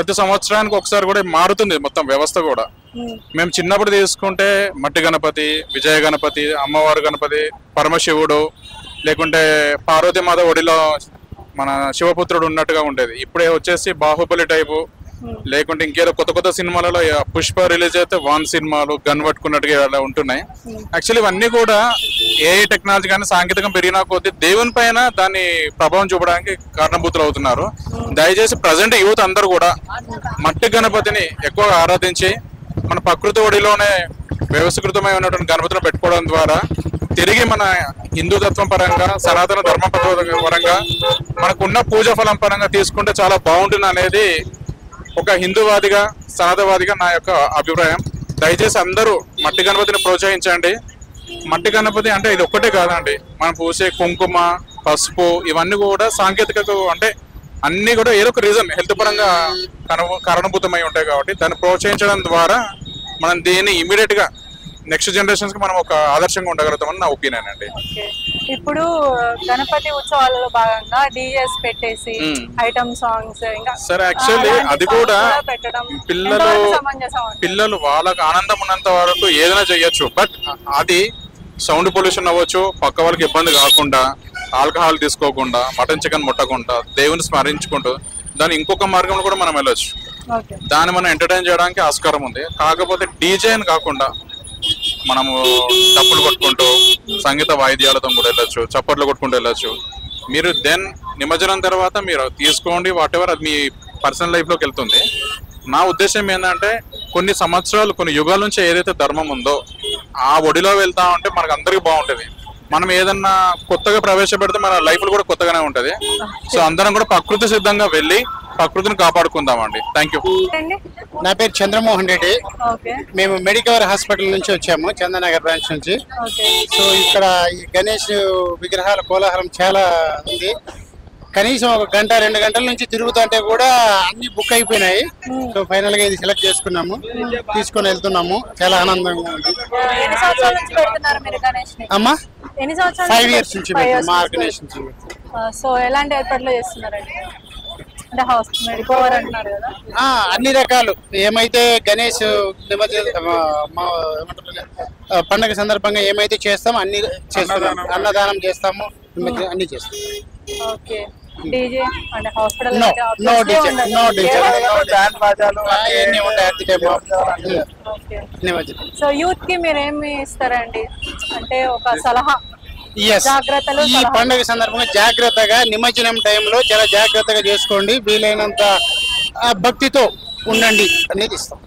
ప్రతి సంవత్సరానికి ఒకసారి కూడా మారుతుంది మొత్తం వ్యవస్థ కూడా. మేము చిన్నప్పుడు తీసుకుంటే మట్టి గణపతి, విజయ గణపతి, అమ్మవారు గణపతి, పరమశివుడు, లేకుంటే పార్వతీమాత ఒడిలో మన శివపుత్రుడు ఉన్నట్టుగా ఉండేది. ఇప్పుడే వచ్చేసి బాహుబలి టైపు, లేకుంటే ఇంకేదో కొత్త కొత్త సినిమాలలో పుష్ప రిలీజ్ అయితే 1 సినిమాలు గన్ పట్టుకున్నట్టుగా అలా ఉంటున్నాయి. యాక్చువల్లీ ఇవన్నీ కూడా ఏఐ టెక్నాలజీ కానీ సాంకేతికం పెరిగినా కొద్దీ దేవుని పైన దాన్ని ప్రభావం చూపడానికి కారణభూతులు అవుతున్నారు. దయచేసి ప్రజెంట్ యూత్ అందరూ కూడా మట్టి గణపతిని ఎక్కువగా ఆరాధించి మన ప్రకృతి ఒడిలోనే వ్యవస్థీకృతమై ఉన్నటువంటి గణపతిని పెట్టుకోవడం ద్వారా తిరిగి మన హిందూ తత్వం పరంగా, సనాతన ధర్మ పరంగా మనకున్న పూజా ఫలం పరంగా తీసుకుంటే చాలా బాగుంటుంది అనేది ఒక హిందూవాదిగా, సనాతనవాదిగా నా యొక్క అభిప్రాయం. దయచేసి అందరూ మట్టి గణపతిని ప్రోత్సహించండి. మట్టి గణపతి అంటే ఇది ఒక్కటే కాదండి, మనం పూసే కుంకుమ, పసుపు ఇవన్నీ కూడా సాంకేతికత అంటే అన్ని కూడా ఏదో ఒక రీజన్ హెల్త్ పరంగా కారణభూతమై ఉంటాయి. కాబట్టి దాన్ని ప్రోత్సహించడం ద్వారా మనం దీన్ని ఇమీడియట్ గా నెక్స్ట్ జనరేషన్స్ కి మనం ఒక ఆదర్శంగా ఉండగలుగుతామని నా ఒపీనియన్ అండి. ఇప్పుడు గణపతి ఉత్సవాలలో భాగంగా డీజేస్ పెట్టేసి ఐటమ్ సాంగ్స్ ఇంకా సరే, యాక్చువల్లీ అది కూడా పిల్లలు వాళ్ళకి ఆనందం ఉన్నంత వరకు ఏదైనా చేయొచ్చు. బట్ అది సౌండ్ పొల్యూషన్ అవ్వచ్చు, పక్క వాళ్ళకి ఇబ్బంది కాకుండా, ఆల్కహాల్ తీసుకోకుండా, మటన్ చికెన్ ముట్టకుండా, దేవుని స్మరించుకుంటూ దాని ఇంకొక మార్గంలో కూడా మనం వెళ్ళొచ్చు. దాన్ని మనం ఎంటర్టైన్ చేయడానికి ఆస్కారం ఉంది. కాకపోతే డీజే అని కాకుండా మనము డప్పులు కొట్టుకుంటూ సంగీత వాయిద్యాలతో కూడా వెళ్ళొచ్చు, చప్పట్లు కొట్టుకుంటూ వెళ్ళొచ్చు. మీరు దెన్ నిమజ్జనం తర్వాత మీరు తీసుకోండి, వాట్ ఎవర్, అది మీ పర్సనల్ లైఫ్లోకి వెళ్తుంది. నా ఉద్దేశం ఏంటంటే కొన్ని సంవత్సరాలు, కొన్ని యుగాల నుంచి ఏదైతే ధర్మం ఉందో ఆ ఒడిలో వెళ్తా ఉంటే మనకు అందరికీ బాగుంటుంది. మనం ఏదన్నా కొత్తగా ప్రవేశపెడితే మన లైఫ్ కూడా కొత్తగానే ఉంటది. సో అందరం కూడా ప్రకృతి సిద్ధంగా వెళ్ళి ప్రకృతిని కాపాడుకుందామండి. Thank you. నా పేరు చంద్రమోహన్ రెడ్డి. మేము మెడికవర్ హాస్పిటల్ నుంచి వచ్చాము, చందనగర్ బ్రాంచ్ నుంచి. సో ఇక్కడ ఈ గణేష్ విగ్రహాల కోలాహలం చాలా ఉంది. కనీసం 1-2 గంటల నుంచి తిరుగుతుంటే కూడా అన్ని బుక్ అయిపోయినాయి. సో ఫైనల్ గా ఇది సెలెక్ట్ చేసుకున్నాము, తీసుకొని వెళ్తున్నాము. చాలా ఆనందంగా ఉంది. అమ్మా 5 years నుంచి మా ఆర్గనైజేషన్ నుంచి. సో ఎలాంటి ఏర్పాట్లు చేస్తున్నారండి? అన్ని రకాలు ఏమైతే గణేష్ పండుగ సందర్భంగా ఏమైతే చేస్తామో అన్ని చేస్తాము. అన్నదానం చేస్తాము, అన్ని చేస్తాము. సో యూత్ కి మీరు ఏమి ఇస్తారండి అంటే ఒక సలహా? ఈ పండుగ సందర్భంగా జాగ్రత్తగా నిమజ్జనం టైంలో చాలా జాగ్రత్తగా చేసుకోండి, వీలైనంత భక్తితో ఉండండి అనేది ఇస్తాం.